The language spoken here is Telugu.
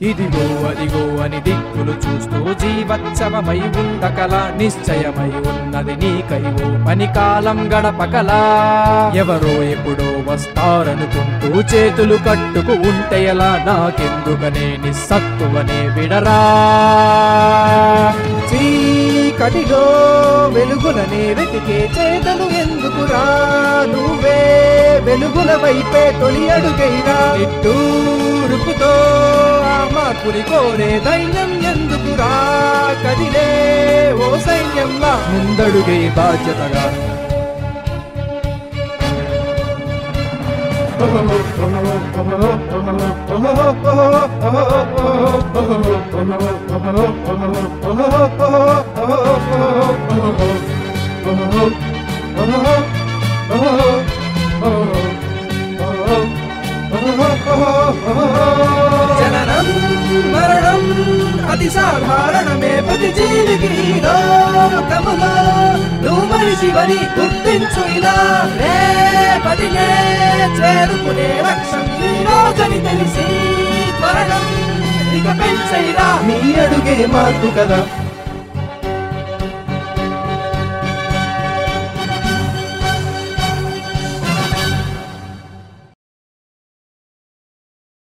ఇదిగో అదిగో అని దిక్కులు చూస్తూ జీవత్సవమై ఉండకలా నిశ్చయమై ఉన్నది నీకైవో పని కాలం గడపకలా ఎవరో ఎప్పుడో వస్తారనుకుంటూ చేతులు కట్టుకు ఉంటే ఎలా నాకెందుకనే నిస్సత్తువనే విడరా చీకటిలో వెలుగులనే వెతికే చేతను ఎందుకురా నువ్వే వెలుగుల వైపే తొలి అడుగైరా నిట్టూరుపుతో ఆ మార్పుని కోరే ధైర్యం ఎందుకురా కదిలే ఓ సైన్యంలా ముందడుగే బాధ్యతగా జననం మరణం అతి సాధారణమే ప్రతి జీవికి లోకములో నువ్వు మనిషివని గుర్తించు ఇలా రేపటినే చేరుకునే లక్ష్యం ఈ రోజని తెలిసి మరణం ఇక పెంచైరా నీ అడుగే మార్పు కదా